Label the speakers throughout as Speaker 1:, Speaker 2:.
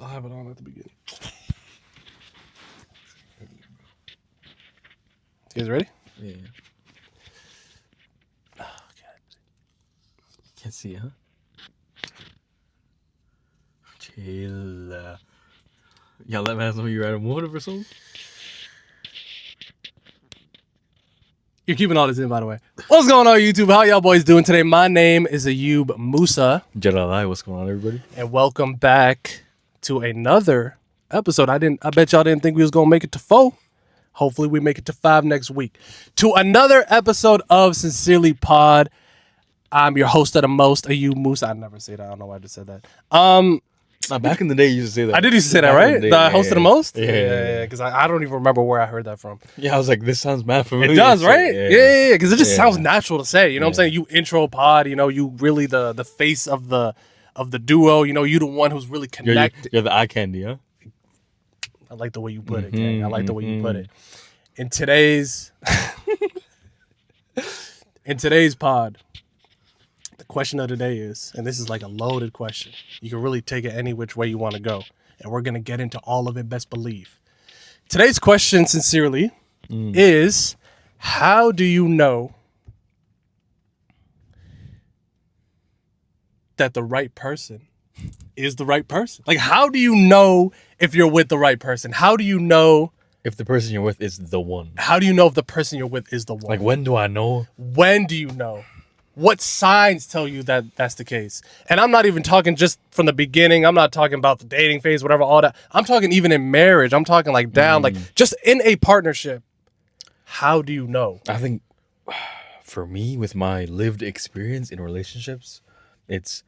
Speaker 1: I'll have it on at the beginning. You guys ready?
Speaker 2: Yeah. Oh, God. Can't see, huh? Chill. Y'all let me know you're out of mood or something?
Speaker 1: You're keeping all this in, by the way. What's going on, YouTube? How y'all boys doing today? My name is Ayub Musa.
Speaker 2: Jalali, what's going on, everybody?
Speaker 1: And welcome back to another episode. I bet y'all didn't think we was gonna make it to 4. Hopefully we make it to 5 next week. To another episode of Sincerely Pod. I'm your host of the most, Ayub Musa. I never say that. I don't know why I just said that.
Speaker 2: Back in the day, you used to say that.
Speaker 1: I did used to say that, right? The host of the most?
Speaker 2: Yeah.
Speaker 1: Because I don't even remember where I heard that from.
Speaker 2: Yeah, I was like, this sounds mad familiar.
Speaker 1: It does, right? Yeah. Because it just sounds
Speaker 2: Yeah.
Speaker 1: natural to say. You know what I'm saying? You intro pod. You know, you really the face of the duo. You know, you the one who's really connected.
Speaker 2: You're the eye candy, huh?
Speaker 1: I like the way you put it, gang. I like the way you put it. In today's pod, the question of the day is, and this is like a loaded question. You can really take it any which way you want to go. And we're going to get into all of it, best believe. Today's question, sincerely, is how do you know that the right person is the right person? Like, how do you know if you're with the right person? How do you know
Speaker 2: If the person you're with is the one.
Speaker 1: how do you know if the person you're with is the one?
Speaker 2: Like, when do I know?
Speaker 1: When do you know? What signs tell you that that's the case? And I'm not even talking just from the beginning. I'm not talking about the dating phase, whatever, all that. I'm talking even in marriage. I'm talking like down, like just in a partnership. How do you know?
Speaker 2: I think for me, with my lived experience in relationships, it's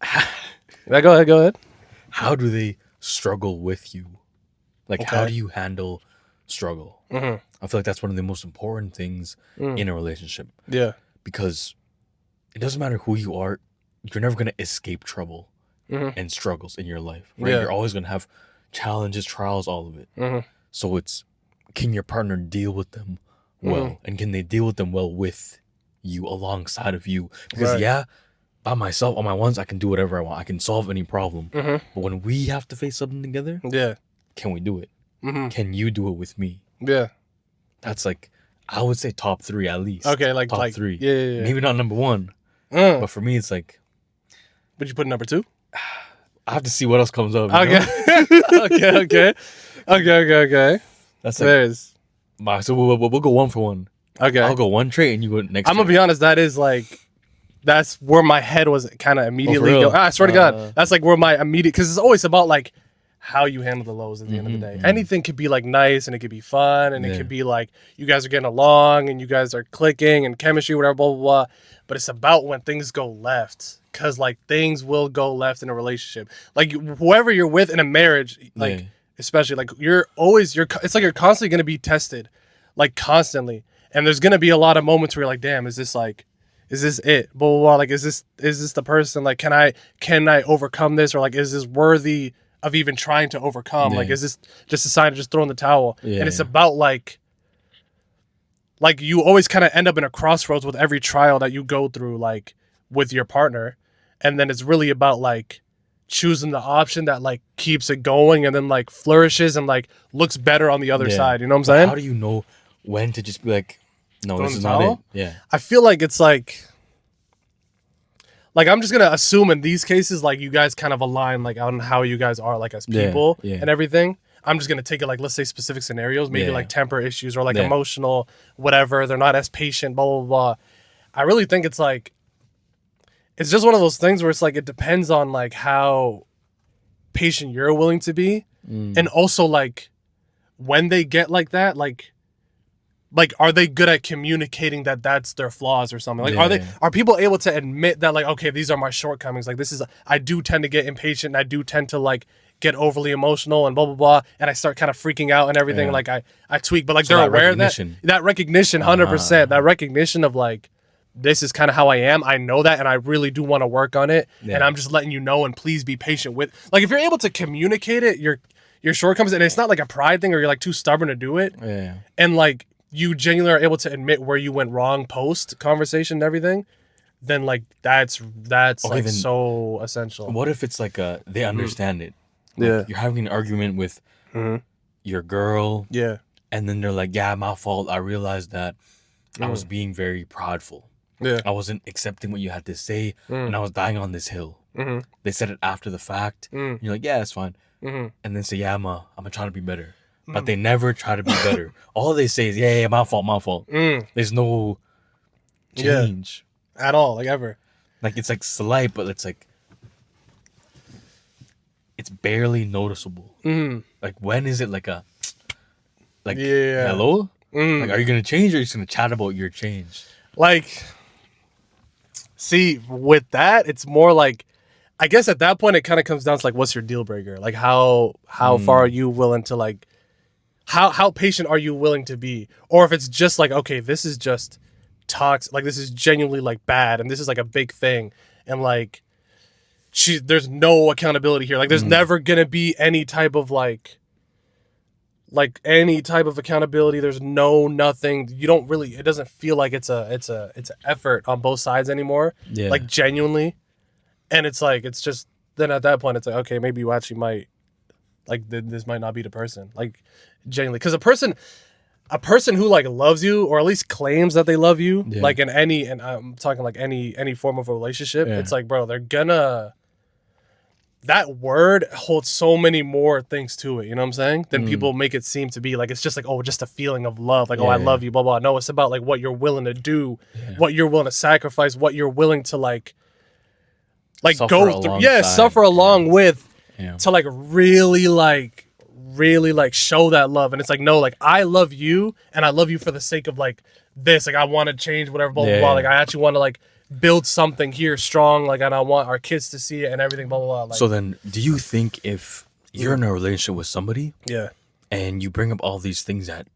Speaker 1: Yeah, go ahead.
Speaker 2: how do they struggle with you? Like, how
Speaker 1: Okay.
Speaker 2: do you handle struggle?
Speaker 1: Mm-hmm.
Speaker 2: I feel like that's one of the most important things in a relationship,
Speaker 1: Yeah.
Speaker 2: because it doesn't matter who you are, you're never going to escape trouble and struggles in your life, right?
Speaker 1: Yeah.
Speaker 2: You're always going to have challenges, trials, all of it. So it's, can your partner deal with them well? And can they deal with them well with you, alongside of you? Because
Speaker 1: Right.
Speaker 2: by myself, on my ones, I can do whatever I want. I can solve any problem. But when we have to face something together,
Speaker 1: Yeah.
Speaker 2: can we do it? Can you do it with me?
Speaker 1: Yeah.
Speaker 2: That's like, I would say top 3 at least.
Speaker 1: Okay, like
Speaker 2: top 3.
Speaker 1: Yeah.
Speaker 2: Maybe not number 1,
Speaker 1: But
Speaker 2: but for me, it's like,
Speaker 1: you put number 2?
Speaker 2: I have to see what else comes up. You
Speaker 1: Okay.
Speaker 2: know?
Speaker 1: Okay.
Speaker 2: That's like,
Speaker 1: There's
Speaker 2: so we'll go 1 for 1.
Speaker 1: okay.
Speaker 2: I'll go 1 trait and you go next.
Speaker 1: I'm gonna be honest. That's where my head was kind of immediately.
Speaker 2: real?
Speaker 1: I swear to God, that's like where my immediate, because it's always about like how you handle the lows at the end of the day. Anything could be like nice and it could be fun and it could be like you guys are getting along and you guys are clicking and chemistry, whatever, blah blah blah. But it's about when things go left, because like things will go left in a relationship. Like whoever you're with in a marriage, like especially like it's like you're constantly gonna be tested, like constantly. And there's gonna be a lot of moments where you're like, damn, is this it? Blah, blah, blah. Like, is this the person? Like, can I overcome this? Or like, is this worthy of even trying to overcome? Like, is this just a sign of just throwing the towel? And it's about like you always kind of end up in a crossroads with every trial that you go through, like with your partner. And then it's really about like choosing the option that like keeps it going and then like flourishes and like looks better on the other side. You know what I'm saying?
Speaker 2: How do you know when to just be like, no,
Speaker 1: Throwing
Speaker 2: this is
Speaker 1: the
Speaker 2: not it?
Speaker 1: towel?
Speaker 2: Yeah.
Speaker 1: I feel like it's like I'm just gonna assume in these cases, like you guys kind of align like on how you guys are like as people and everything. I'm just gonna take it like, let's say specific scenarios, maybe like temper issues or like emotional, whatever. They're not as patient, blah blah blah. I really think it's like it's just one of those things where it's like it depends on like how patient you're willing to be, and also like when they get like that, like are they good at communicating that that's their flaws or something? Like, are people able to admit that, like, okay, these are my shortcomings. Like, I do tend to get impatient and I do tend to like get overly emotional and blah, blah, blah. And I start kind of freaking out and everything.
Speaker 2: Yeah.
Speaker 1: Like I tweak, but like
Speaker 2: So
Speaker 1: they're
Speaker 2: that
Speaker 1: aware of that.
Speaker 2: recognition.
Speaker 1: That recognition, 100%, that recognition of like, this is kind of how I am. I know that. And I really do want to work on it.
Speaker 2: Yeah.
Speaker 1: And I'm just letting you know, and please be patient with, like, if you're able to communicate it, your shortcomings, and it's not like a pride thing or you're like too stubborn to do it.
Speaker 2: Yeah.
Speaker 1: And like, you genuinely are able to admit where you went wrong post conversation and everything, then like that's
Speaker 2: Okay,
Speaker 1: like
Speaker 2: then
Speaker 1: so essential.
Speaker 2: What if it's like they understand it, Like, you're having an argument with your girl.
Speaker 1: Yeah.
Speaker 2: And then they're like, yeah, my fault. I realized that I was being very prideful.
Speaker 1: Yeah.
Speaker 2: I wasn't accepting what you had to say, and I was dying on this hill. They said it after the fact. You're like, yeah, that's fine. And then say, yeah, I'm gonna try to be better. But they never try to be better. All they say is, yeah, my fault. There's no change.
Speaker 1: At all, like ever.
Speaker 2: Like, it's like slight, but it's like, it's barely noticeable. Like, when is it like a, like, hello? Like, are you gonna change, or are you just gonna chat about your change?
Speaker 1: Like, see, with that, it's more like, I guess at that point it kind of comes down to like, what's your deal breaker? Like, how far are you willing to like, how patient are you willing to be? Or if it's just like, okay, this is just toxic, like this is genuinely like bad, and this is like a big thing, and like, there's no accountability here. Like, there's never gonna be any type of like any type of accountability. There's nothing. You don't really. It doesn't feel like it's an effort on both sides anymore. Yeah. Like, genuinely, and it's like, it's just, then at that point it's like, okay, maybe you actually might, like, this might not be the person. Like, genuinely, because a person who like loves you, or at least claims that they love you, like in any, and I'm talking like any form of a relationship, it's like, bro, they're gonna, that word holds so many more things to it, you know what I'm saying? Than people make it seem to be. Like, it's just like, oh, just a feeling of love. Like, oh, I love you, blah, blah. No, it's about like what you're willing to do, what you're willing to sacrifice, what you're willing to like suffer go through. Suffer along with, to like really show that love. And it's like, no, like, I love you, and I love you for the sake of like this. Like, I want to change whatever, blah, blah, blah. Like, I actually want to like build something here strong, like, and I want our kids to see it and everything, blah, blah, blah. Like,
Speaker 2: so then, do you think if you're in a relationship with somebody, and you bring up all these things that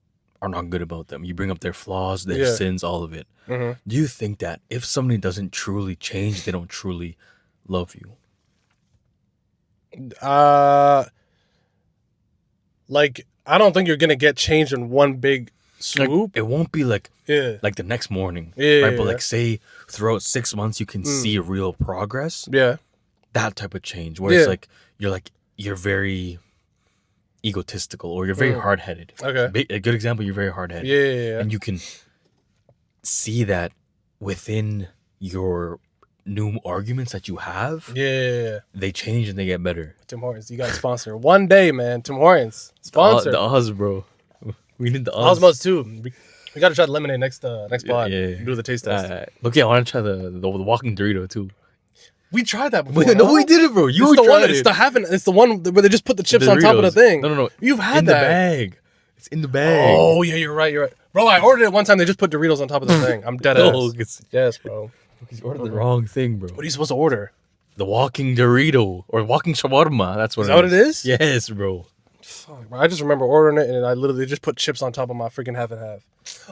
Speaker 2: are not good about them, you bring up their flaws, their sins, all of it, do you think that if somebody doesn't truly change, they don't truly love you?
Speaker 1: Like, I don't think you're gonna get changed in one big swoop.
Speaker 2: Like, it won't be like like the next morning, right? But like, say throughout 6 months you can see real progress. That type of change, where it's like you're very egotistical, or you're very hard-headed. Okay, a good example, you're very hard-headed. And you can see that within your new arguments that you have. They change and they get better.
Speaker 1: Tim Hortons, you got to sponsor one day, man. Tim Hortons sponsor
Speaker 2: the Oz, bro. We need the
Speaker 1: Oz. Osmos too. We got to try the lemonade next pod. Do the taste test.
Speaker 2: Look, I want to try the walking Dorito too.
Speaker 1: We tried that before.
Speaker 2: No, we did it, bro. You tried it.
Speaker 1: It's the one where they just put the chips on top of the thing.
Speaker 2: No.
Speaker 1: You've had
Speaker 2: in
Speaker 1: that.
Speaker 2: The bag. It's in the bag.
Speaker 1: Oh yeah, you're right. Bro, I ordered it one time. They just put Doritos on top of the thing. I'm dead ass. Yes, bro.
Speaker 2: You ordered the wrong thing, bro.
Speaker 1: What are you supposed to order?
Speaker 2: The walking Dorito or walking shawarma. That's what
Speaker 1: is. Is that what it is?
Speaker 2: Yes, bro.
Speaker 1: Fuck, bro. I just remember ordering it, and I literally just put chips on top of my freaking half and half.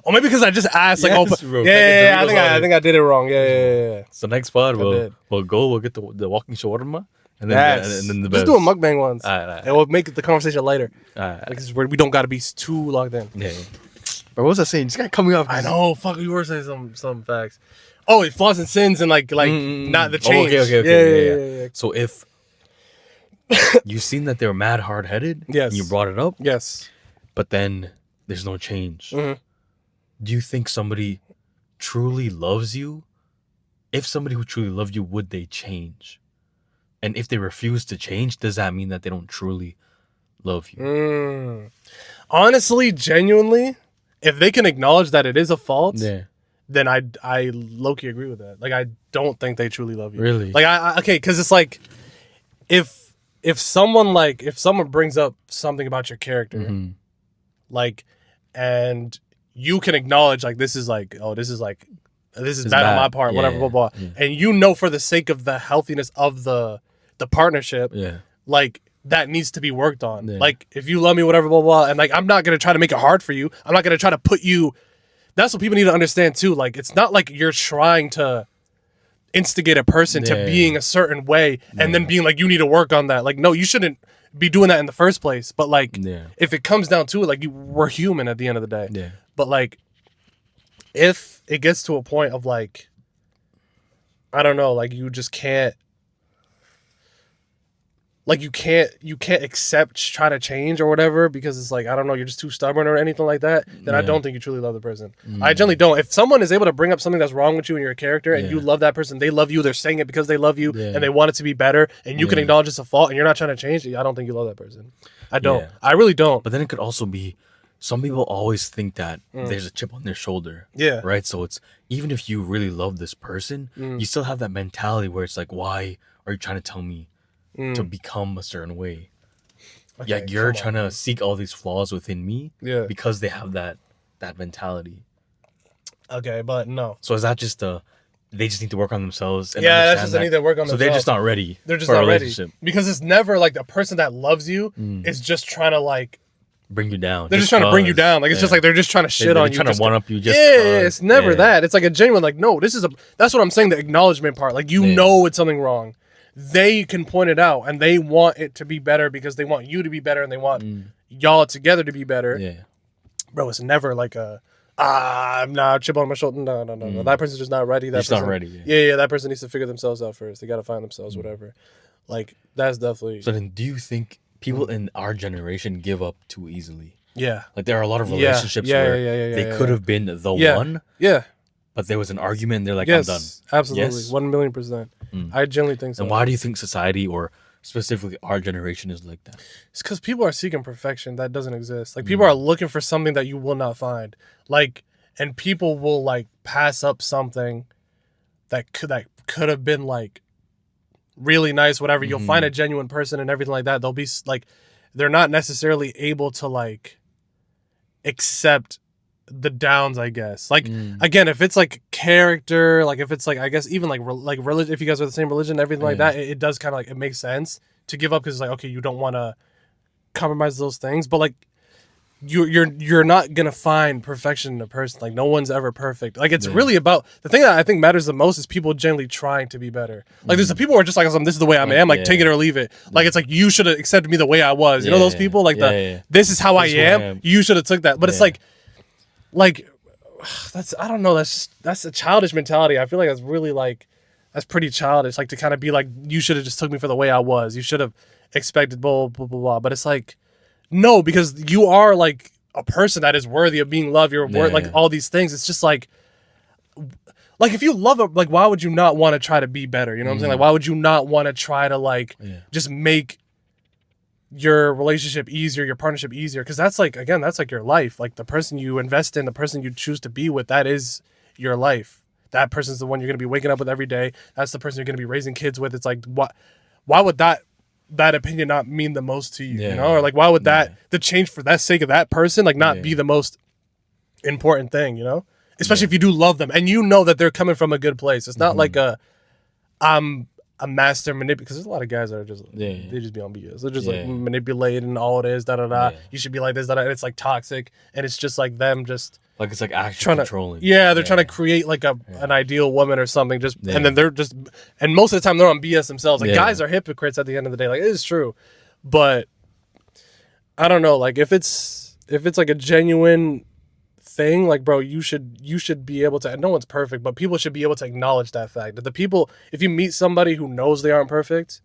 Speaker 1: Oh, maybe because I just asked, like,
Speaker 2: yes, bro.
Speaker 1: I think I did it wrong. Yeah.
Speaker 2: So next pod, we'll get the walking shawarma, and then the
Speaker 1: just do a mukbang once,
Speaker 2: all right.
Speaker 1: and we'll make the conversation lighter.
Speaker 2: Like,
Speaker 1: this is where we don't got to be too locked in.
Speaker 2: Yeah. But what was I saying? This guy coming off.
Speaker 1: I know. Fuck, you were saying some facts. Oh, it flaws and sins and like not the change.
Speaker 2: Okay. Yeah. So if you've seen that they were mad hard-headed, and you brought it up, but then there's no change. Do you think somebody truly loves you? If somebody who truly loved you, would they change? And if they refuse to change, does that mean that they don't truly love you?
Speaker 1: Honestly, genuinely, if they can acknowledge that it is a fault, then I low-key agree with that. Like, I don't think they truly love you.
Speaker 2: Really?
Speaker 1: Like, okay, because it's like, if someone brings up something about your character, like, and you can acknowledge, like, this is bad on my part, whatever, blah, blah. And you know, for the sake of the healthiness of the partnership, like, that needs to be worked on. Like, if you love me, whatever, blah, blah, and like, I'm not going to try to make it hard for you. I'm not going to try to put you. That's what people need to understand too. Like, it's not like you're trying to instigate a person to being a certain way and then being like, you need to work on that. Like, no, you shouldn't be doing that in the first place. But like, if it comes down to it, like, we're human at the end of the day. But like, if it gets to a point of like, I don't know, like, you just can't. like you can't accept try to change or whatever because it's like, I don't know, you're just too stubborn or anything like that, then I don't think you truly love the person. I generally don't. If someone is able to bring up something that's wrong with you and your character and you love that person, they love you, they're saying it because they love you and they want it to be better, and you can acknowledge it's a fault and you're not trying to change it, I don't think you love that person. I don't. I really don't.
Speaker 2: But then it could also be, some people always think that there's a chip on their shoulder.
Speaker 1: Yeah.
Speaker 2: Right? So it's, even if you really love this person, you still have that mentality where it's like, why are you trying to tell me to become a certain way? Okay, yeah, you're trying to seek all these flaws within me because they have that mentality.
Speaker 1: Okay, but no.
Speaker 2: So is that just they just need to work on themselves? And
Speaker 1: that's just they need to work on themselves.
Speaker 2: So they're just not ready.
Speaker 1: They're just not ready. Because it's never like the person that loves you is just trying to like
Speaker 2: bring you down.
Speaker 1: They're just trying to bring you down. Like it's just like they're just trying to shit on you.
Speaker 2: Trying to one up you. Just
Speaker 1: it's never that. It's like a genuine like, no, this is that's what I'm saying. The acknowledgement part, like you know it's something wrong. They can point it out and they want it to be better because they want you to be better and they want y'all together to be better.
Speaker 2: Yeah,
Speaker 1: bro, it's never like a I'm not chip on my shoulder. No. That person's just not ready. That person's
Speaker 2: not ready.
Speaker 1: Yeah. That person needs to figure themselves out first. They got to find themselves, whatever. Like that's definitely.
Speaker 2: So then, do you think people in our generation give up too easily?
Speaker 1: Yeah.
Speaker 2: Like there are a lot of relationships where they could have been the one.
Speaker 1: Yeah.
Speaker 2: But there was an argument and they're like, I'm done.
Speaker 1: Absolutely. Yes? 1,000,000%. I genuinely think so.
Speaker 2: And why do you think society, or specifically our generation, is like that?
Speaker 1: It's because people are seeking perfection that doesn't exist. Like people are looking for something that you will not find. Like, and people will like pass up something that could have been like really nice, whatever. You'll find a genuine person and everything like that. They'll be like, they're not necessarily able to like accept the downs, I guess. Like again, if it's like character, like if it's like, I guess even like religion, if you guys are the same religion, everything like that, it does kind of like, it makes sense to give up because it's like, okay, you don't want to compromise those things, but like you're not gonna find perfection in a person. Like no one's ever perfect. Like it's really about the thing that I think matters the most is people generally trying to be better. Like there's the people who are just like, this is the way I am, like take it or leave it. Like it's like, you should have accepted me the way I was. You know those people like this is how I am. You should have took that. But it's like that's, I don't know, that's a childish mentality. I feel like that's really like, that's pretty childish, like to kind of be like, you should have just took me for the way I was, you should have expected blah blah blah blah. But it's like, no, because you are like a person that is worthy of being loved, you're worth like all these things. It's just like if you love it, like why would you not want to try to be better? You know what I'm saying? Like why would you not want to try to like just make your relationship easier, your partnership easier? Because that's like, again, that's like your life. Like the person you invest in, the person you choose to be with, that is your life. That person's the one you're going to be waking up with every day. That's the person you're going to be raising kids with. It's like, why would that opinion not mean the most to you? You know, or like why would the change for that sake of that person like not be the most important thing? You know, especially if you do love them and you know that they're coming from a good place. It's not like a master manipulator, because there's a lot of guys that are just they just be on BS. They're just like manipulating all it is, you should be like this, and it's like toxic, and it's just like them just
Speaker 2: like, it's like actually controlling.
Speaker 1: They're trying to create like an ideal woman or something, just and then they're just, and most of the time they're on BS themselves. Like guys are hypocrites at the end of the day. Like it is true, but I don't know. Like if it's like a genuine thing, like bro, you should be able to, and no one's perfect, but people should be able to acknowledge that fact that the people, if you meet somebody who knows they aren't perfect,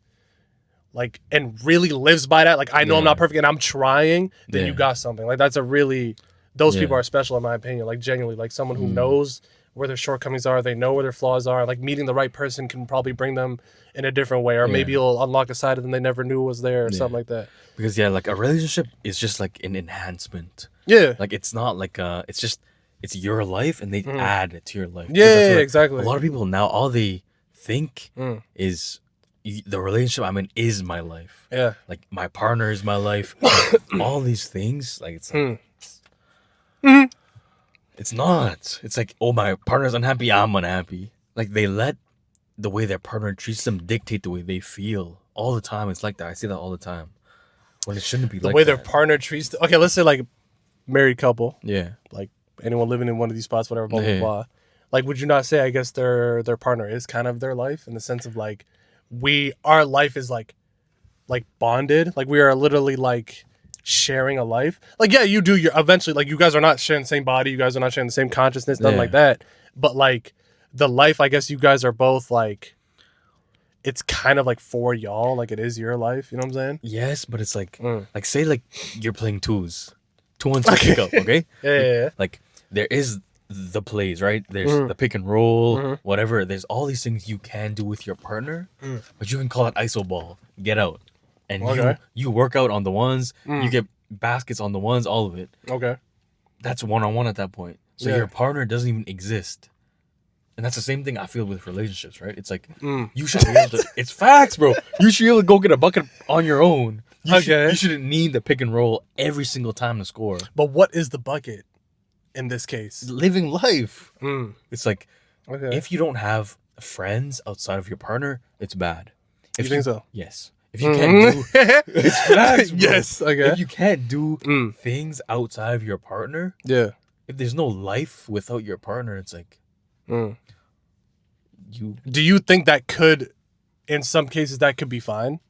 Speaker 1: like, and really lives by that, like I know I'm not perfect and I'm trying, then you got something. Like that's a really, those people are special in my opinion. Like genuinely, like someone who knows where their shortcomings are, they know where their flaws are. Like meeting the right person can probably bring them in a different way, or maybe it'll unlock a side of them they never knew was there, or something like that.
Speaker 2: Because like a relationship is just like an enhancement. Like it's not like it's just, it's your life and they add to your life.
Speaker 1: Exactly.
Speaker 2: A lot of people now, all they think is the relationship I'm in is my life. Like my partner is my life. All these things, like it's like, it's not. It's like, oh, my partner's unhappy, I'm unhappy. Like they let the way their partner treats them dictate the way they feel all the time. It's like that. I see that all the time. When it shouldn't be like that.
Speaker 1: The way their partner treats them. Okay, let's say like married couple.
Speaker 2: Like
Speaker 1: anyone living in one of these spots, whatever, blah, blah, blah. Like, would you not say, I guess their partner is kind of their life in the sense of like, our life is like bonded. Like we are literally like sharing a life. Like, yeah, you do eventually, like you guys are not sharing the same body. You guys are not sharing the same consciousness, nothing like that. But like the life, I guess you guys are both like it's kind of like for y'all, like it is your life. You know what I'm saying?
Speaker 2: Yes, but it's like say like you're playing 2-on-2 pickup, okay?
Speaker 1: Yeah.
Speaker 2: Like there is the plays, right? There's the pick and roll, whatever. There's all these things you can do with your partner, but you can call it iso ball, get out, and you work out on the ones, you get baskets on the ones, all of it.
Speaker 1: Okay.
Speaker 2: That's 1-on-1 at that point. So your partner doesn't even exist. And that's the same thing I feel with relationships, right? It's like you should be able to. It's facts, bro. You should be able to go get a bucket on your own. You shouldn't need the pick and roll every single time to score.
Speaker 1: But what is the bucket in this case?
Speaker 2: Living life. It's like if you don't have friends outside of your partner, it's bad.
Speaker 1: If you think so?
Speaker 2: Yes. If you can't do it's facts, bro.
Speaker 1: Yes. Okay.
Speaker 2: If you can't do things outside of your partner,
Speaker 1: if
Speaker 2: there's no life without your partner, it's like.
Speaker 1: Do you think that could, in some cases, that could be fine,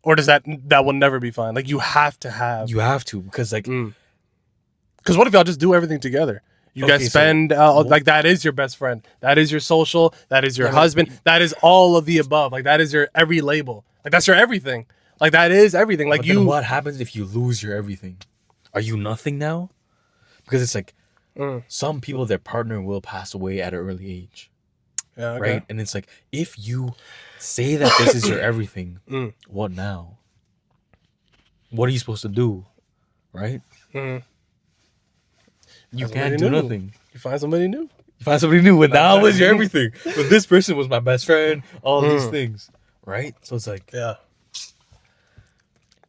Speaker 1: or does that will never be fine? Like you have to
Speaker 2: because like
Speaker 1: because what if y'all just do everything together? You guys spend like that is your best friend, that is your social, that is your husband, that is all of the above. Like that is your every label. Like that's your everything. Like that is everything. Like
Speaker 2: then what happens if you lose your everything? Are you nothing now? Because it's like. Some people, their partner will pass away at an early age.
Speaker 1: Yeah, okay.
Speaker 2: Right? And it's like, if you say that this is your everything, what now? What are you supposed to do? Right? You can't do nothing.
Speaker 1: You find somebody new.
Speaker 2: When that was your everything. But this person was my best friend. All these things. Right? So it's like,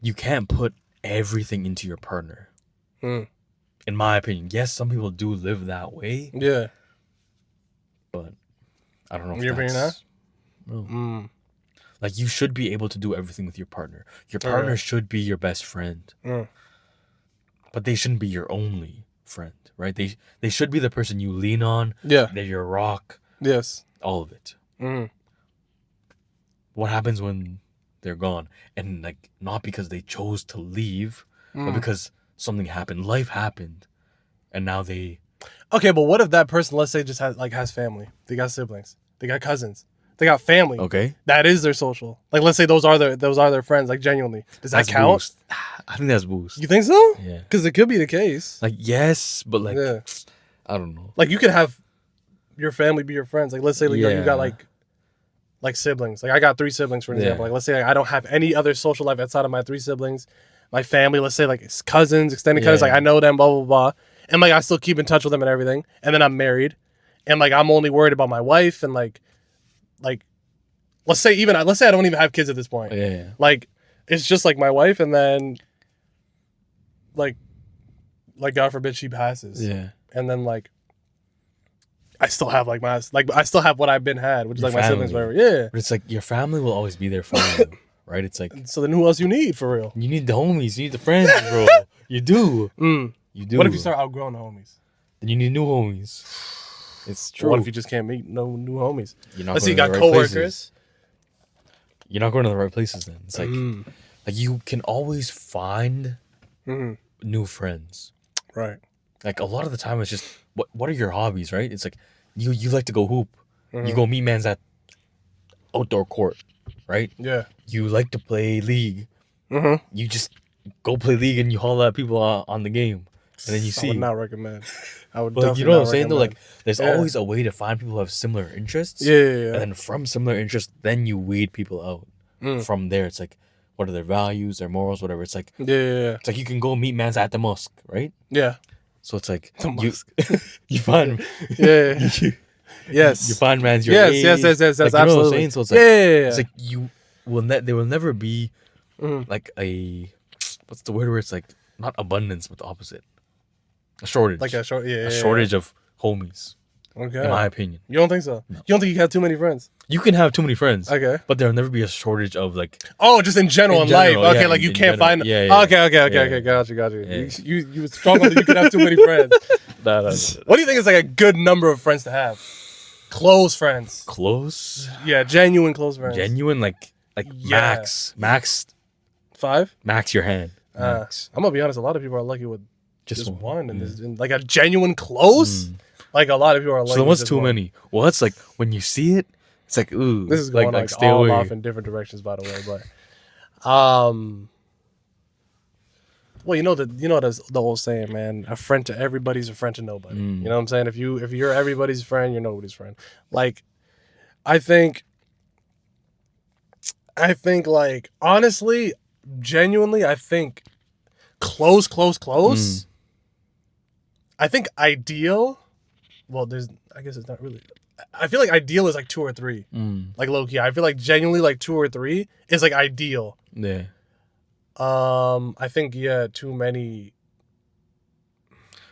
Speaker 2: you can't put everything into your partner. In my opinion, yes, some people do live that way.
Speaker 1: Yeah.
Speaker 2: But I don't know if
Speaker 1: your opinion, huh?
Speaker 2: No. Like, you should be able to do everything with your partner. Your partner should be your best friend. But they shouldn't be your only friend, right? They should be the person you lean on.
Speaker 1: Yeah.
Speaker 2: They're your rock.
Speaker 1: Yes.
Speaker 2: All of it. What happens when they're gone? And, like, not because they chose to leave, but because... something happened. Life happened, and now they.
Speaker 1: Okay, but what if that person, let's say, just has family? They got siblings. They got cousins. They got family.
Speaker 2: Okay,
Speaker 1: that is their social. Like, let's say those are their friends. Like, genuinely, does that count?
Speaker 2: Boost. I think that's boost.
Speaker 1: You think so?
Speaker 2: Yeah,
Speaker 1: because it could be the case.
Speaker 2: Like, yes, but like, I don't know.
Speaker 1: Like, you could have your family be your friends. Like, let's say you got like siblings. Like, I got 3 siblings, for example. Like, let's say I don't have any other social life outside of my 3 siblings. My family, let's say like it's cousins, extended cousins, like I know them, blah, blah, blah. And like I still keep in touch with them and everything. And then I'm married. And like I'm only worried about my wife and like let's say I don't even have kids at this point.
Speaker 2: Yeah.
Speaker 1: Like it's just like my wife and then like God forbid she passes.
Speaker 2: Yeah.
Speaker 1: And then like I still have I still have what I've had, which is like my siblings, whatever. Yeah.
Speaker 2: But it's like your family will always be there for you. Right? It's like...
Speaker 1: So then who else you need, for real?
Speaker 2: You need the homies. You need the friends, bro. You do. You do.
Speaker 1: What if you start outgrowing the homies?
Speaker 2: Then you need new homies. It's true.
Speaker 1: What if you just can't meet no new homies?
Speaker 2: Let's see, you got coworkers. You're not going to the right places then. It's like you can always find new friends.
Speaker 1: Right.
Speaker 2: Like a lot of the time it's just, what are your hobbies, right? It's like you like to go hoop. You go meet mans at outdoor court. Right?
Speaker 1: Yeah.
Speaker 2: You like to play League. You just go play League and you haul at people on the game. And then you see.
Speaker 1: I would not recommend. I would
Speaker 2: But you know what I'm saying though? Like, there's always a way to find people who have similar interests.
Speaker 1: Yeah.
Speaker 2: And then from similar interests, then you weed people out. From there, it's like, what are their values, their morals, whatever. It's like, It's like you can go meet mans at the mosque, right?
Speaker 1: Yeah.
Speaker 2: So it's like, you find.
Speaker 1: Yes.
Speaker 2: You find mans your age.
Speaker 1: Yes,
Speaker 2: like,
Speaker 1: absolutely.
Speaker 2: You know what I'm saying? So it's like,
Speaker 1: it's
Speaker 2: like there will never be like what's the word where it's like not abundance but the opposite. A shortage.
Speaker 1: Like a
Speaker 2: shortage of homies.
Speaker 1: Okay.
Speaker 2: In my opinion.
Speaker 1: You don't think so? No. You don't think you have too many friends?
Speaker 2: You can have too many friends.
Speaker 1: Okay.
Speaker 2: But there'll never be a shortage of like
Speaker 1: just in general in life. Okay, like you can't find Okay, got you.
Speaker 2: Yeah.
Speaker 1: You struggle that you can have too many friends.
Speaker 2: No.
Speaker 1: What do you think is like a good number of friends to have? Close friends.
Speaker 2: Close?
Speaker 1: Yeah, genuine close friends.
Speaker 2: Genuine like max
Speaker 1: 5?
Speaker 2: Max your hand. Max.
Speaker 1: I'm gonna be honest, a lot of people are lucky with just one and like a genuine close. Like a lot of people are lucky.
Speaker 2: So what's too many? Well, it's like when you see it, It's like, ooh,
Speaker 1: this is going like
Speaker 2: stay
Speaker 1: all
Speaker 2: away.
Speaker 1: off in different directions, by the way. But, well, you know the old saying, man. A friend to everybody's a friend to nobody. You know what I'm saying? If you're everybody's friend, you're nobody's friend. Like, I think, like, honestly, genuinely, I think close. I think ideal. Well, I guess it's not really. I feel like ideal is like 2 or 3. Like low key. I feel like genuinely like 2 or 3 is like ideal.
Speaker 2: Yeah.
Speaker 1: I think too many.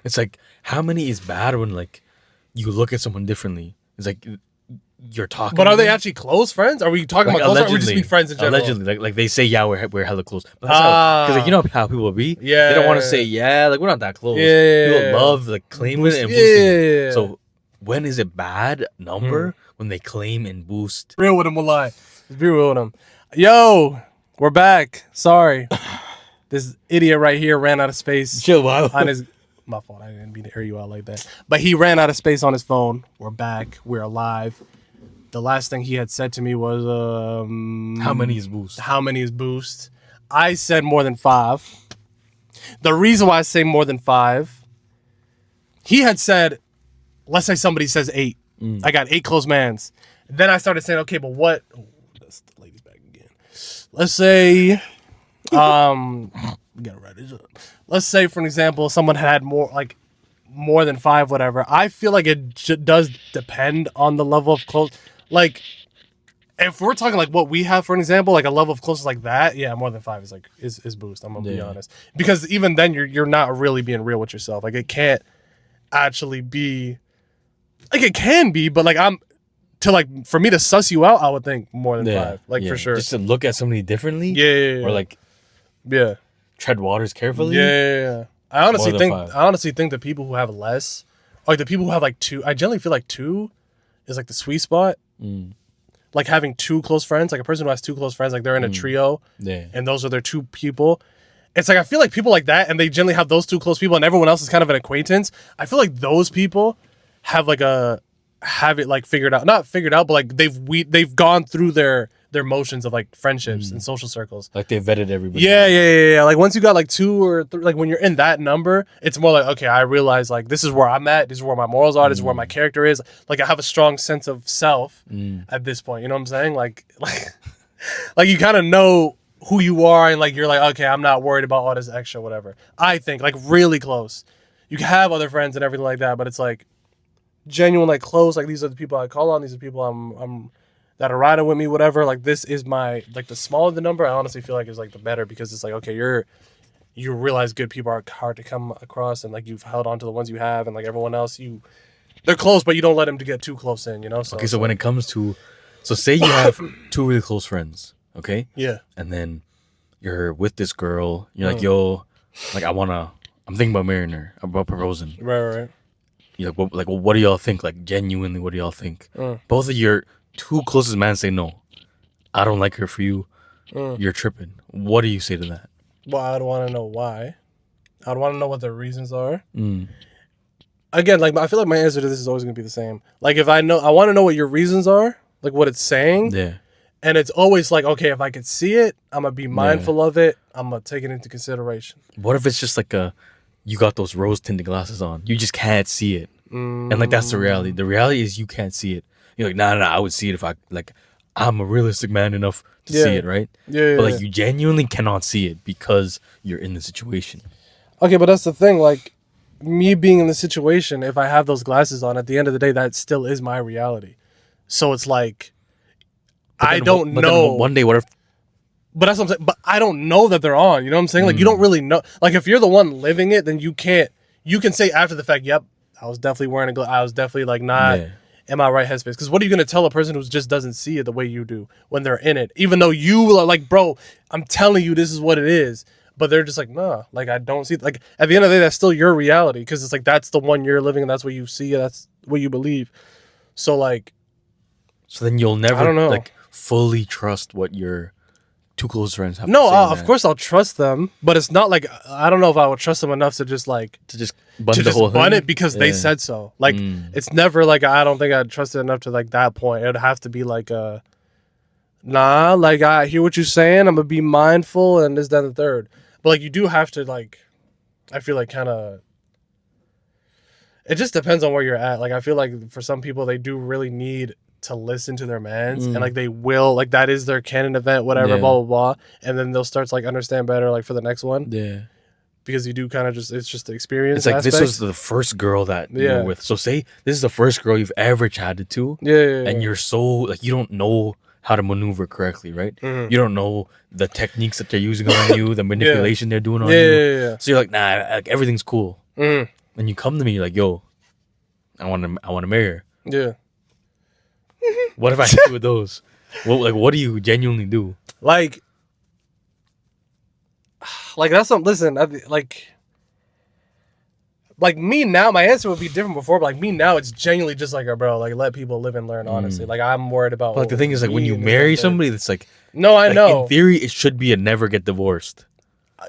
Speaker 2: It's like, how many is bad when like you look at someone differently? It's like you're talking.
Speaker 1: But are they actually close friends? Are we talking
Speaker 2: like,
Speaker 1: about close, or are we just being friends in general?
Speaker 2: Allegedly, like they say, yeah, we're hella close. Because like, you know how people be.
Speaker 1: Yeah.
Speaker 2: They don't want to say, yeah, like we're not that close.
Speaker 1: Yeah.
Speaker 2: People love like claiming it and boosting it. So when is it bad number when they claim and boost?
Speaker 1: Real with them, will lie. Be real with them. Yo, we're back. Sorry, this idiot right here ran out of space.
Speaker 2: Chill, wow.
Speaker 1: On his. My fault. I didn't mean to air you out like that. But he ran out of space on his phone. We're back. We're alive. The last thing he had said to me was,
Speaker 2: how many is boost?
Speaker 1: How many is boost? I said more than 5. The reason why I say more than 5, he had said, let's say somebody says 8. I got 8 close mans. Then I started saying, okay, but what? Oh, that's the lady's back again. Let's say, we gotta write this up. Let's say, for an example, someone had more than 5, whatever. I feel like it does depend on the level of close. Like, if we're talking like what we have, for an example, like a level of closeness like that, yeah, more than 5 is like is boost. I'm gonna be honest, because even then you're not really being real with yourself. Like, it can't actually be, like, it can be, but like for me to suss you out, I would think more than 5, like for sure.
Speaker 2: Just to look at somebody differently, or like, tread waters carefully.
Speaker 1: Yeah. I honestly think the people who have less, like the people who have like 2, I generally feel like 2 is like the sweet spot. Like having 2 close friends, like a person who has 2 close friends, like they're in a trio, and those are their 2 people. It's like, I feel like people like that, and they generally have those 2 close people, and everyone else is kind of an acquaintance. I feel like those people have it like figured out, not figured out, but like they've gone through their motions of like friendships and social circles.
Speaker 2: Like they vetted everybody.
Speaker 1: Yeah. Like once you got like 2 or 3, like when you're in that number, it's more like, okay, I realize like this is where I'm at. This is where my morals are. This is where my character is. Like I have a strong sense of self at this point. You know what I'm saying? Like you kind of know who you are, and like you're like, okay, I'm not worried about all this extra whatever. I think like really close. You can have other friends and everything like that, but it's like genuine, like close. Like these are the people I call on. These are the people I'm that are riding with me, whatever. Like this is my, like the smaller the number, I honestly feel like is like the better, because it's like, okay, you realize good people are hard to come across, and like you've held on to the ones you have, and like everyone else, they're close, but you don't let them to get too close in, you know? So,
Speaker 2: okay, so when it comes to, so say you have 2 really close friends, okay?
Speaker 1: Yeah.
Speaker 2: And then you're with this girl, you're like, yo, like I'm thinking about marrying her, about proposing.
Speaker 1: Right.
Speaker 2: You're like, what do y'all think? Like genuinely, what do y'all think? Both of your 2 closest men say no. I don't like her for you. You're tripping. What do you say to that?
Speaker 1: Well, I'd want to know why. I'd want to know what their reasons are. Again, like I feel like my answer to this is always going to be the same. Like if I want to know what your reasons are, like what it's saying.
Speaker 2: Yeah.
Speaker 1: And it's always like, okay, if I could see it, I'm going to be mindful of it. I'm going to take it into consideration.
Speaker 2: What if it's just like you got those rose tinted glasses on. You just can't see it. And like that's the reality. The reality is you can't see it. You're like, nah, I would see it if I'm a realistic man enough to see it, right?
Speaker 1: Yeah.
Speaker 2: But like you genuinely cannot see it because you're in the situation.
Speaker 1: Okay, but that's the thing. Like me being in the situation, if I have those glasses on, at the end of the day, that still is my reality. So it's like, I don't know.
Speaker 2: One day, what if?
Speaker 1: But that's what I'm saying. But I don't know that they're on. You know what I'm saying? Like you don't really know. Like if you're the one living it, then you can't. You can say after the fact, "Yep, I was definitely wearing a glass. I was definitely like not in my right headspace." Because what are you gonna tell a person who just doesn't see it the way you do when they're in it? Even though you are like, bro, I'm telling you this is what it is. But they're just like, nah, like I don't see. Like at the end of the day, that's still your reality, because it's like that's the one you're living, and that's what you see, and that's what you believe. So like,
Speaker 2: so then you'll never like fully trust what your two close friends have
Speaker 1: no, of course I'll trust them, but it's not like I don't know if I would trust them enough to just like bun it because they said so. Like it's never like I don't think I'd trust it enough to like that point. It'd have to be like nah, like I hear what you're saying. I'm gonna be mindful and this, that, and the third. But like you do have to like, I feel like kind of. It just depends on where you're at. Like I feel like for some people they do really need to listen to their mans and like they will like that is their canon event, whatever, blah blah blah, and then they'll start to like understand better like for the next one. Yeah. Because you do kind of just it's just the experience.
Speaker 2: It's like aspect. This was the first girl that you were with. So say this is the first girl you've ever chatted to. And you're so like you don't know how to maneuver correctly, right? You don't know the techniques that they're using on you, the manipulation they're doing on you. So you're like, nah, like, everything's cool. And you come to me like, yo, I want to marry her. Yeah. What if I do with those? What do you genuinely do?
Speaker 1: Like that's something. Listen, like me now, my answer would be different before, but like me now, it's genuinely just like, bro, like let people live and learn. Honestly, like I'm worried about.
Speaker 2: But like, the thing is, like when you marry somebody, that's like,
Speaker 1: no, I know.
Speaker 2: In theory, it should be a never get divorced.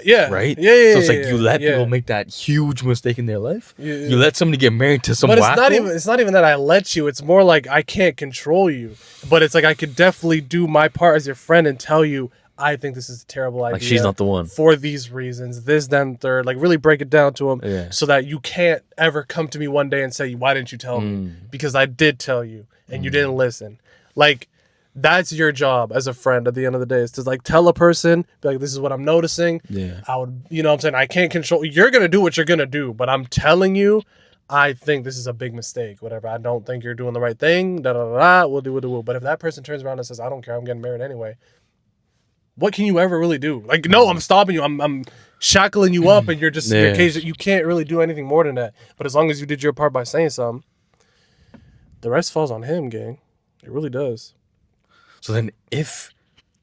Speaker 1: Yeah.
Speaker 2: Right?
Speaker 1: Yeah.
Speaker 2: So it's like you let people make that huge mistake in their life. You let somebody get married to some
Speaker 1: But it's not even that I let you. It's more like I can't control you. But it's like I could definitely do my part as your friend and tell you I think this is a terrible idea.
Speaker 2: Like she's not the one.
Speaker 1: For these reasons. This, then, third. Like really break it down to them so that you can't ever come to me one day and say, why didn't you tell me? Because I did tell you and you didn't listen. Like that's your job as a friend at the end of the day is to like tell a person, be like, this is what I'm noticing. Yeah. I would, you know what I'm saying? I can't control. You're going to do what you're going to do, but I'm telling you, I think this is a big mistake, whatever. I don't think you're doing the right thing. We'll do. But if that person turns around and says, I don't care, I'm getting married anyway. What can you ever really do? Like, no, I'm stopping you. I'm shackling you up and you're just, you can't really do anything more than that. But as long as you did your part by saying something, the rest falls on him, gang. It really does.
Speaker 2: So then if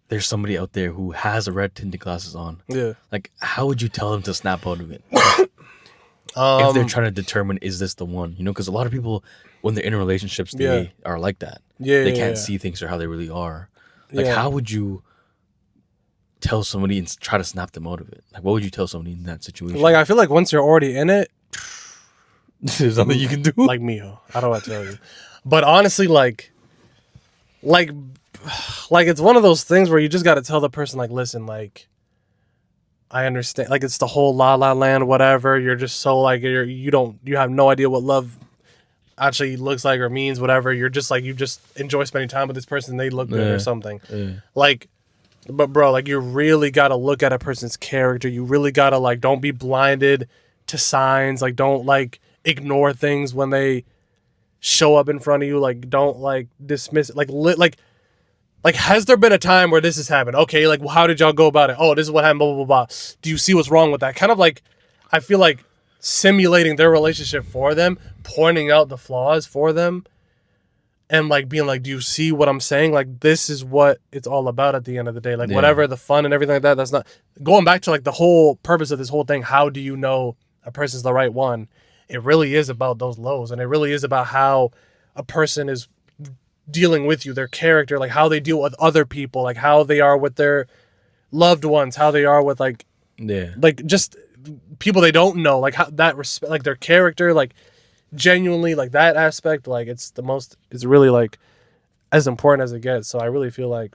Speaker 2: there's somebody out there who has a red tinted glasses on, like how would you tell them to snap out of it? If they're trying to determine, is this the one? You know, because a lot of people, when they're in relationships, they are like that. They can't see things for how they really are. Like how would you tell somebody and try to snap them out of it? Like what would you tell somebody in that situation?
Speaker 1: Like I feel like once you're already in it,
Speaker 2: there's nothing you can do.
Speaker 1: Like Mijo, I don't want to tell you. But honestly, like it's one of those things where you just got to tell the person like, listen, like I understand, like it's the whole La La Land, whatever. You're just so like you have no idea what love actually looks like or means, whatever. You're just like you just enjoy spending time with this person. They look good or something. Like, but bro, like you really got to look at a person's character. You really got to like don't be blinded to signs. Like don't like ignore things when they show up in front of you. Like don't like dismiss it. Like, has there been a time where this has happened? Okay, like, well, how did y'all go about it? Oh, this is what happened, blah, blah, blah, blah. Do you see what's wrong with that? Kind of like, I feel like simulating their relationship for them, pointing out the flaws for them, and, like, being like, do you see what I'm saying? Like, this is what it's all about at the end of the day. Like, whatever, the fun and everything like that, that's not... Going back to, like, the whole purpose of this whole thing, how do you know a person's the right one? It really is about those lows, and it really is about how a person is dealing with you, their character, like how they deal with other people, like how they are with their loved ones, how they are with like just people they don't know, like how that respect, like their character, like genuinely like that aspect, like it's really like as important as it gets. So I really feel like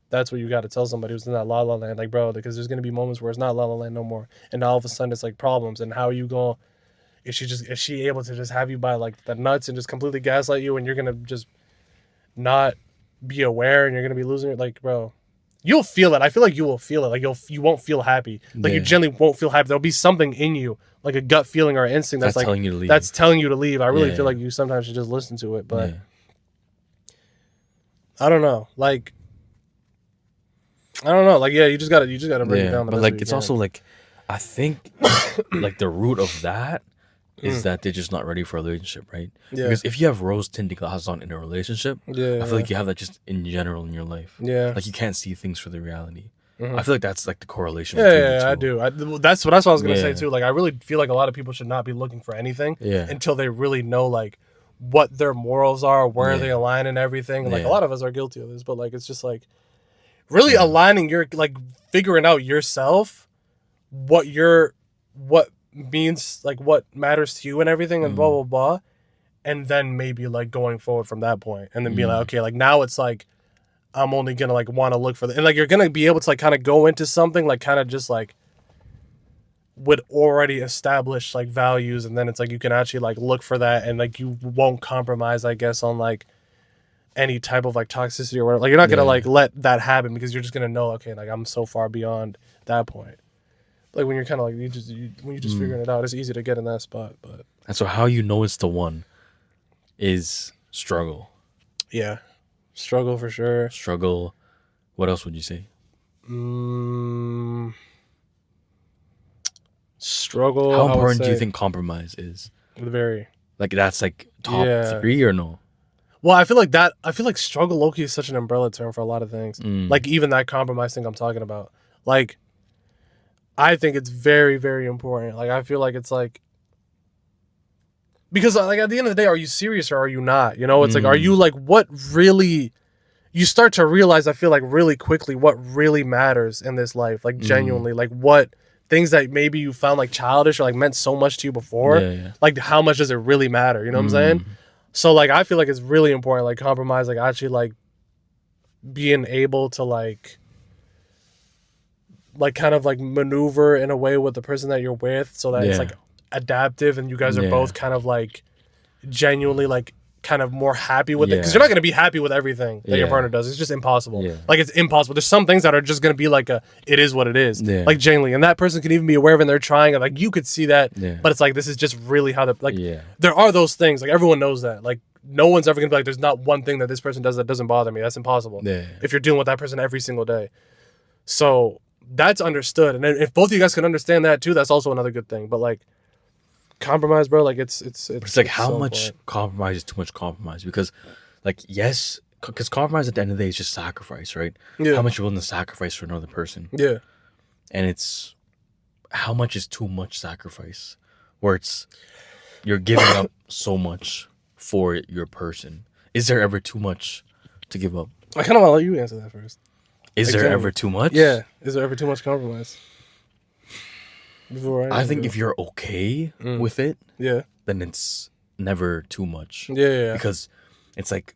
Speaker 1: that's what you got to tell somebody who's in that La La Land, like bro, because there's gonna be moments where it's not La La Land no more, and all of a sudden it's like problems, and how you go, is she able to just have you by like the nuts and just completely gaslight you, and you're gonna just not be aware and you're gonna be losing it? Like bro, you'll feel it. I feel like you will feel it. Like you won't feel happy. Like you generally won't feel happy. There'll be something in you, like a gut feeling or instinct that's like
Speaker 2: telling you to leave.
Speaker 1: That's telling you to leave. I really feel like you sometimes should just listen to it. But I don't know. Like I don't know. Like you just gotta bring it down.
Speaker 2: But like it's also like I think like the root of that is that they're just not ready for a relationship, right? Yeah. Because if you have rose-tinted glasses on in a relationship, I feel like you have that just in general in your life. Yeah. Like you can't see things for the reality. I feel like that's like the correlation.
Speaker 1: I do. That's what I was gonna say too. Like I really feel like a lot of people should not be looking for anything until they really know like what their morals are, where they align and everything. Like a lot of us are guilty of this, but like it's just like really aligning your, like, figuring out yourself, what means, like, what matters to you and everything, and blah, blah, blah. And then maybe, like, going forward from that point, and then being like, okay, like, now it's like, I'm only gonna, like, want to look for and, like, you're gonna be able to, like, kind of go into something, like, kind of just, like, with already established, like, values, and then it's like you can actually, like, look for that, and, like, you won't compromise, I guess, on, like, any type of, like, toxicity or whatever. Like, you're not gonna like let that happen, because you're just gonna know, okay, like, I'm so far beyond that point. Like, when you're kind of like when you're just figuring it out, it's easy to get in that spot. But
Speaker 2: and so how you know it's the one is struggle.
Speaker 1: Yeah, struggle for sure.
Speaker 2: Struggle. What else would you say?
Speaker 1: Struggle.
Speaker 2: How important do you think compromise is?
Speaker 1: Very.
Speaker 2: Like, that's like top 3 or no?
Speaker 1: Well, I feel like struggle low-key is such an umbrella term for a lot of things. Like, even that compromise thing I'm talking about. Like, I think it's very, very important. Like, I feel like it's like, because, like, at the end of the day, are you serious or are you not? You know, it's like, are you, like, what really, you start to realize, I feel like, really quickly what really matters in this life. Like, genuinely, like, what things that maybe you found, like, childish or, like, meant so much to you before, like, how much does it really matter? You know what I'm saying? So, like, I feel like it's really important, like, compromise, like, actually, like, being able to, like, kind of, like, maneuver in a way with the person that you're with, so that it's, like, adaptive, and you guys are both kind of, like, genuinely, like, kind of more happy with it, because you're not going to be happy with everything that your partner does. It's just impossible. Like, it's impossible. There's some things that are just going to be like it is what it is. Like, genuinely, and that person can even be aware of it, and they're trying, and, like, you could see that, but it's like, this is just really how the, like, there are those things, like, everyone knows that, like, no one's ever going to be like, there's not one thing that this person does that doesn't bother me. That's impossible. If you're dealing with that person every single day. So that's understood, and if both of you guys can understand that too, that's also another good thing. But, like, compromise, bro, like, it's
Speaker 2: like, how so much important. Compromise is too much compromise? Because, like, yes, because compromise at the end of the day is just sacrifice, right? How much you're willing to sacrifice for another person. And it's how much is too much sacrifice, where it's you're giving up so much for your person. Is there ever too much to give up?
Speaker 1: I kind of want to let you answer that first.
Speaker 2: Is there ever too much?
Speaker 1: Yeah. Is there ever too much compromise?
Speaker 2: I think if you're okay with it, then it's never too much. Because it's like,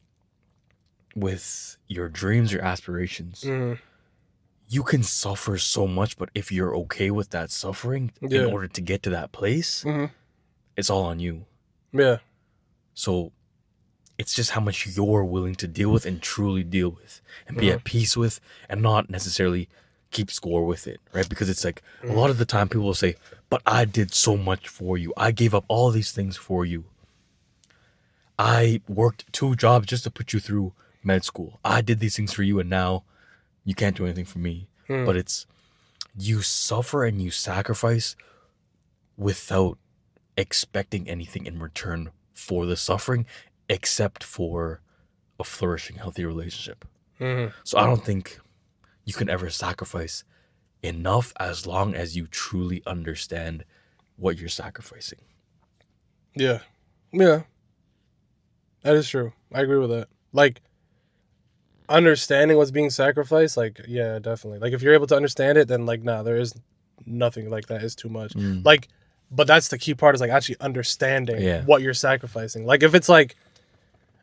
Speaker 2: with your dreams, your aspirations, you can suffer so much, but if you're okay with that suffering in order to get to that place, it's all on you. So it's just how much you're willing to deal with and truly deal with and be at peace with, and not necessarily keep score with it, right? Because it's like, a lot of the time people will say, but I did so much for you. I gave up all these things for you. I worked 2 jobs just to put you through med school. I did these things for you, and now you can't do anything for me. But it's, you suffer and you sacrifice without expecting anything in return for the suffering, except for a flourishing, healthy relationship. So I don't think you can ever sacrifice enough, as long as you truly understand what you're sacrificing.
Speaker 1: Yeah. That is true. I agree with that. Like, understanding what's being sacrificed, like, yeah, definitely. Like, if you're able to understand it, then, like, nah, there is nothing like that is too much. Like, but that's the key part, is, like, actually understanding what you're sacrificing. Like, if it's like,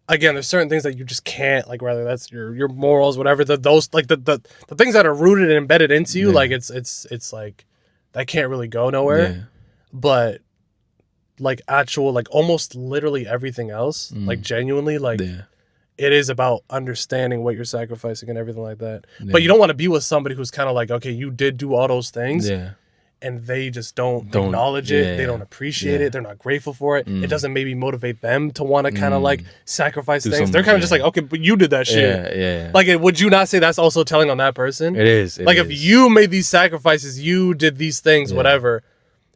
Speaker 1: again, there's certain things that you just can't, like, whether that's your morals, whatever, those, like, the things that are rooted and embedded into you, like, it's like, that can't really go nowhere. But, like, actual, like, almost literally everything else, like, genuinely, like, it is about understanding what you're sacrificing and everything like that. But you don't want to be with somebody who's kind of like, okay, you did do all those things, and they just don't acknowledge it. They don't appreciate it. They're not grateful for it. It doesn't maybe motivate them to want to kind of, like, sacrifice things. They're kind of just like, okay, but you did that shit. Like, would you not say that's also telling on that person?
Speaker 2: It is.
Speaker 1: Like, if you made these sacrifices, you did these things, whatever,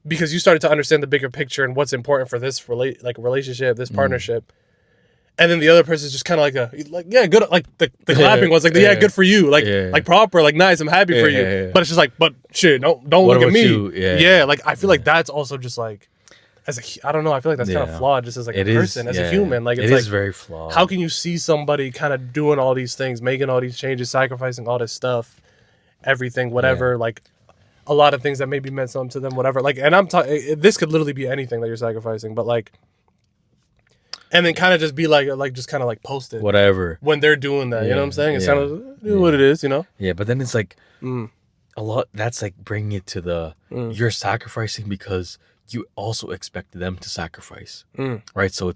Speaker 1: because you started to understand the bigger picture and what's important for this relationship, this partnership. And then the other person's just kind of like good, like the clapping was like, good for you, like proper, like nice, I'm happy for you. But it's just like, but shit, don't look at me. Like, I feel like that's also just like, I don't know. I feel like that's kind of flawed, just as like a person, as a human. Like it's
Speaker 2: very flawed.
Speaker 1: How can you see somebody kind of doing all these things, making all these changes, sacrificing all this stuff, everything, whatever, like a lot of things that maybe meant something to them, whatever. Like, and I'm talking. This could literally be anything that you're sacrificing, but like, and then kind of just be like just kind of like post it,
Speaker 2: whatever,
Speaker 1: when they're doing that. You know what I'm saying? It's kind of what it is, you know?
Speaker 2: Yeah, but then it's like a lot. That's like bringing it to the you're sacrificing because you also expect them to sacrifice, right? So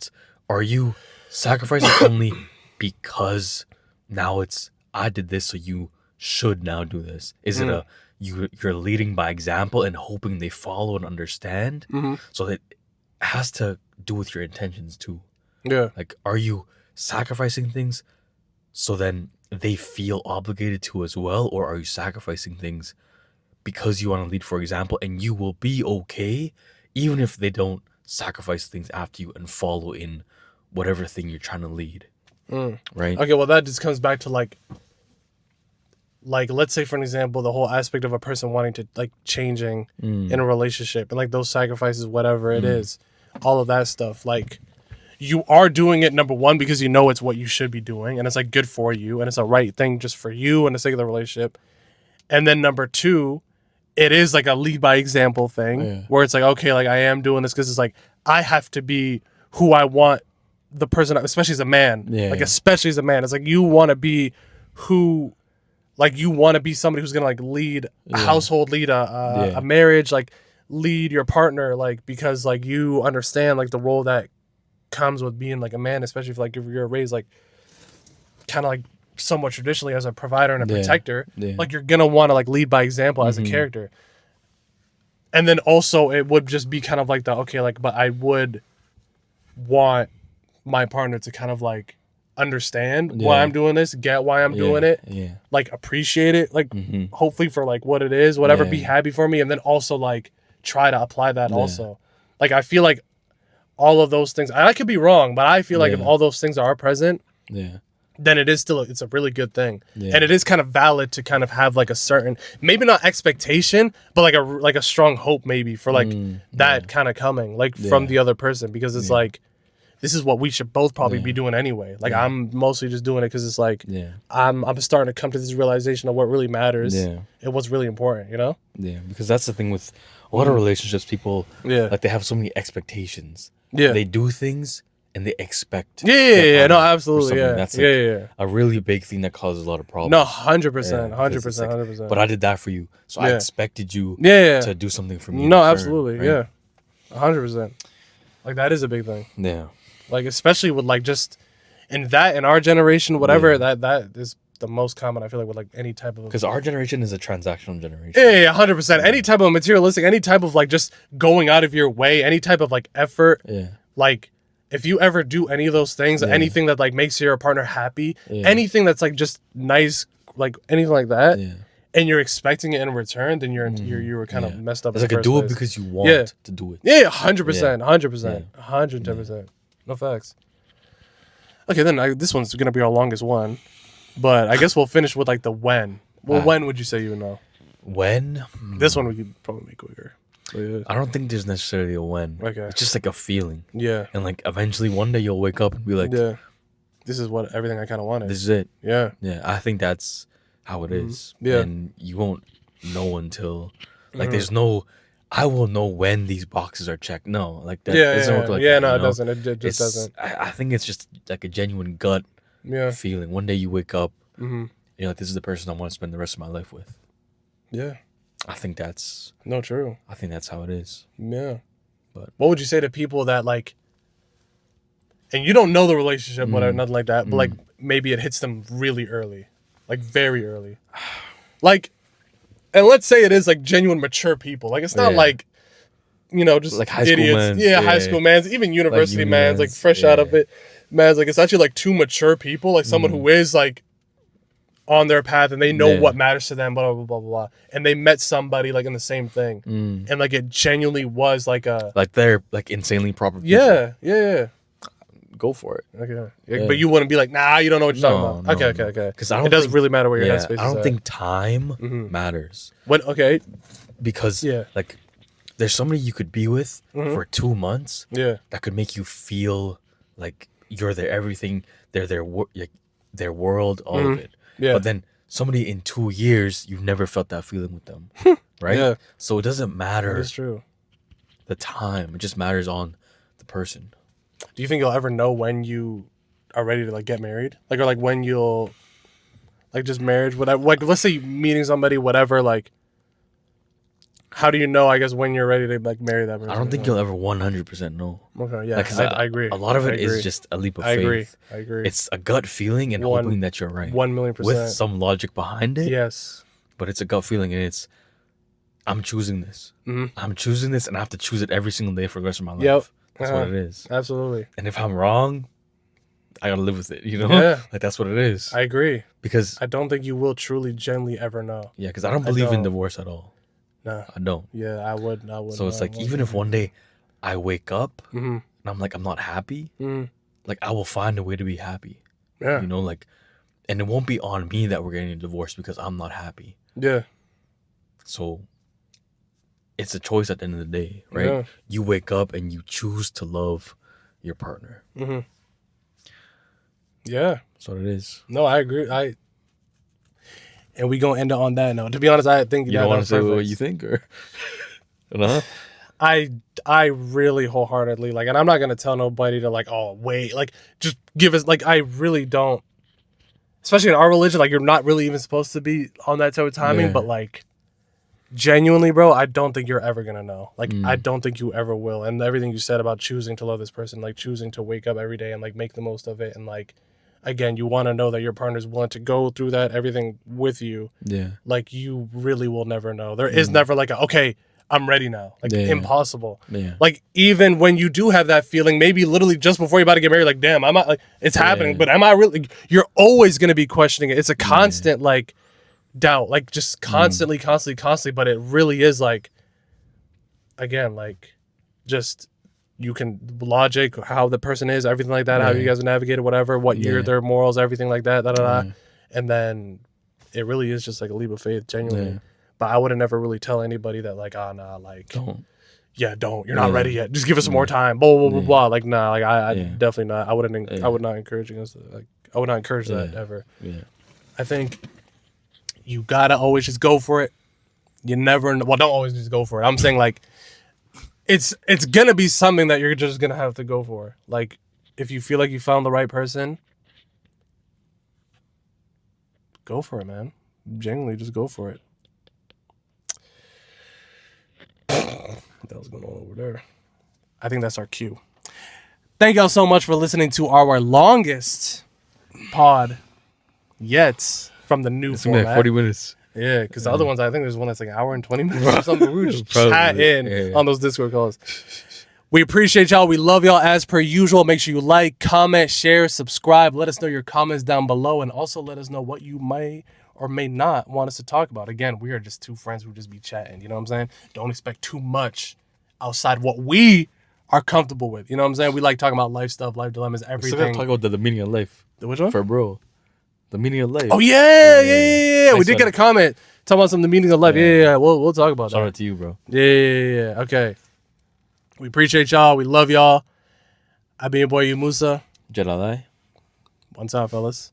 Speaker 2: are you sacrificing only because now it's I did this, so you should now do this? Is it you're leading by example and hoping they follow and understand? So that it has to do with your intentions too.
Speaker 1: Yeah.
Speaker 2: Like, are you sacrificing things so then they feel obligated to as well, or are you sacrificing things because you want to lead for example and you will be okay even if they don't sacrifice things after you and follow in whatever thing you're trying to lead? Right?
Speaker 1: Okay, well that just comes back to like let's say for an example, the whole aspect of a person wanting to like changing in a relationship and like those sacrifices, whatever it is, all of that stuff. Like, you are doing it, number one, because you know it's what you should be doing and it's like good for you and it's a right thing just for you and the sake of the relationship. And then number two, it is like a lead by example thing where it's like, okay, like I am doing this because it's like I have to be who I want the person, especially as a man, especially as a man. It's like you want to be who, like you want to be somebody who's gonna like lead a household, lead a marriage, like lead your partner, like because like you understand like the role that comes with being like a man, especially if like if you're raised like kind of like somewhat traditionally as a provider and a protector, like you're gonna want to like lead by example as a character. And then also it would just be kind of like the okay, like but I would want my partner to kind of like understand why I'm doing this, get why I'm doing it, like appreciate it, like hopefully for like what it is, whatever, be happy for me, and then also like try to apply that also. Like I feel like all of those things, I could be wrong, but I feel like if all those things are present, then it is still, it's a really good thing. And it is kind of valid to kind of have like a certain, maybe not expectation, but like a strong hope maybe for like that kind of coming like from the other person, because it's like, this is what we should both probably be doing anyway. Like I'm mostly just doing it because it's like I'm starting to come to this realization of what really matters and what's really important, you know?
Speaker 2: Yeah, because that's the thing with a lot of relationships, people like they have so many expectations. They do things and they expect.
Speaker 1: No, absolutely.
Speaker 2: That's like a really big thing that causes a lot of problems.
Speaker 1: No, 100%, 100%.
Speaker 2: But I did that for you, so I expected you to do something for me.
Speaker 1: No, absolutely, right? 100%. Like that is a big thing.
Speaker 2: Yeah.
Speaker 1: Like especially with like just in our generation, whatever that is the most common. I feel like with like any type of,
Speaker 2: because our generation is a transactional generation.
Speaker 1: 100%. Any type of materialistic, any type of like just going out of your way, any type of like effort. Like if you ever do any of those things, anything that like makes your partner happy, anything that's like just nice, like anything like that, and you're expecting it in return, then you were kind of messed up.
Speaker 2: It's like do it because you want to do it.
Speaker 1: 100%, 110%. No facts. Okay, then this one's gonna be our longest one, but I guess we'll finish with like the when. Well, when would you say you know?
Speaker 2: When?
Speaker 1: This one we could probably make quicker.
Speaker 2: I don't think there's necessarily a when.
Speaker 1: Okay.
Speaker 2: It's just like a feeling.
Speaker 1: Yeah.
Speaker 2: And like eventually one day you'll wake up and be like,
Speaker 1: this is what everything I kind of wanted.
Speaker 2: This is it.
Speaker 1: Yeah.
Speaker 2: Yeah. I think that's how it is.
Speaker 1: Yeah.
Speaker 2: And you won't know until like there's no, I will know when these boxes are checked. No, like that doesn't work like that.
Speaker 1: No, it doesn't. It just doesn't.
Speaker 2: I think it's just like a genuine gut feeling. One day you wake up, you're like, this is the person I want to spend the rest of my life with.
Speaker 1: Yeah.
Speaker 2: I think that's
Speaker 1: true.
Speaker 2: I think that's how it is.
Speaker 1: Yeah. But what would you say to people that like, and you don't know the relationship, whatever, nothing like that, but like maybe it hits them really early, like very early, like, and let's say it is like genuine mature people, like it's not like, you know, just
Speaker 2: like high
Speaker 1: idiots,
Speaker 2: school
Speaker 1: high school mans, even university mans, like fresh out of it, mans, like it's actually like two mature people, like someone who is like on their path and they know what matters to them, blah, blah, blah, blah, blah. And they met somebody like in the same thing. And like it genuinely was like a...
Speaker 2: Like they're like insanely proper people.
Speaker 1: Yeah.
Speaker 2: Go for it.
Speaker 1: Okay. Yeah. But you wouldn't be like, nah, you don't know what you're talking about. Okay.
Speaker 2: Because
Speaker 1: it doesn't really matter where your headspace is
Speaker 2: I don't think time matters.
Speaker 1: When, okay.
Speaker 2: Because like there's somebody you could be with for 2 months.
Speaker 1: Yeah.
Speaker 2: That could make you feel like you're their everything. They're their world, all of it. Yeah. But then somebody in 2 years, you've never felt that feeling with them, right? Yeah. So it doesn't matter.
Speaker 1: That's true.
Speaker 2: The time, it just matters on the person.
Speaker 1: Do you think you'll ever know when you are ready to like get married, like, or like when you'll like just marriage, whatever? Like, let's say meeting somebody, whatever. Like, how do you know? I guess when you're ready to like marry that person.
Speaker 2: I don't think you'll ever 100% know.
Speaker 1: Okay, yeah, like, I agree.
Speaker 2: A lot of it is just a leap of faith.
Speaker 1: I agree.
Speaker 2: It's a gut feeling and hoping that you're right.
Speaker 1: 1,000,000%.
Speaker 2: With some logic behind it.
Speaker 1: Yes.
Speaker 2: But it's a gut feeling, and it's, I'm choosing this. I'm choosing this, and I have to choose it every single day for the rest of my life.
Speaker 1: Yep.
Speaker 2: That's what it is.
Speaker 1: Absolutely.
Speaker 2: And if I'm wrong, I gotta live with it, you know? Yeah. Like, that's what it is.
Speaker 1: I agree.
Speaker 2: Because
Speaker 1: I don't think you will truly, genuinely ever know.
Speaker 2: Yeah, because I don't believe in divorce at all.
Speaker 1: No.
Speaker 2: I don't.
Speaker 1: Yeah, I would.
Speaker 2: So it's like, even if one day I wake up and I'm like, I'm not happy, like, I will find a way to be happy.
Speaker 1: Yeah.
Speaker 2: You know, like, and it won't be on me that we're getting a divorce because I'm not happy.
Speaker 1: Yeah. So
Speaker 2: it's a choice at the end of the day, right? Yeah. You wake up and you choose to love your partner.
Speaker 1: Yeah.
Speaker 2: That's what it is.
Speaker 1: No, I agree. And we gonna end it on that note. To be honest, I think
Speaker 2: you don't want to say what you think, or
Speaker 1: I really wholeheartedly like, and I'm not gonna tell nobody to like, oh wait, like just give us like, I really don't. Especially in our religion, like you're not really even supposed to be on that type of timing, but like genuinely, bro, I don't think you're ever gonna know. Like I don't think you ever will. And everything you said about choosing to love this person, like choosing to wake up every day and like make the most of it, and like, again, you want to know that your partner's willing to go through that everything with you.
Speaker 2: Yeah.
Speaker 1: Like you really will never know. There is never like okay, I'm ready now. Like impossible. Yeah. Like even when you do have that feeling, maybe literally just before you're about to get married, like damn, I'm not like it's happening, but am I really? You're always gonna be questioning it. It's a constant like doubt, like just constantly. But it really is like, again, like just. You can logic how the person is, everything like that, how you guys navigate it, whatever, what year their morals, everything like that, and then it really is just like a leap of faith, genuinely. But I would have never really tell anybody that like, oh nah, like don't. Yeah, don't. You're not ready yet. Just give us some more time. Blah blah blah blah. Like nah, like I definitely not. I wouldn't. I would not encourage us. Like I would not encourage that ever. Yeah. I think you gotta always just go for it. You never. Well, don't always just go for it. I'm saying like. It's gonna be something that you're just gonna have to go for. Like, if you feel like you found the right person, go for it, man. Genuinely, just go for it. What the hell's going on over there? I think that's our cue. Thank y'all so much for listening to our longest pod yet from the new format.
Speaker 2: Like 40 minutes.
Speaker 1: Yeah, because the other ones, I think there's one that's like an hour and 20 minutes or something. We were just chatting on those Discord calls. We appreciate y'all. We love y'all as per usual. Make sure you like, comment, share, subscribe. Let us know your comments down below. And also let us know what you may or may not want us to talk about. Again, we are just two friends who just be chatting. You know what I'm saying? Don't expect too much outside what we are comfortable with. You know what I'm saying? We like talking about life stuff, life dilemmas, everything.
Speaker 2: We're still talking about the meaning of life.
Speaker 1: The which one?
Speaker 2: For bro. The meaning of life.
Speaker 1: Oh yeah. We did get a comment talking about the meaning of life. Yeah. We'll talk about that.
Speaker 2: Shout out to you, bro.
Speaker 1: Yeah. Okay. We appreciate y'all. We love y'all. I be your boy, Musa.
Speaker 2: Jedalai.
Speaker 1: One time, fellas.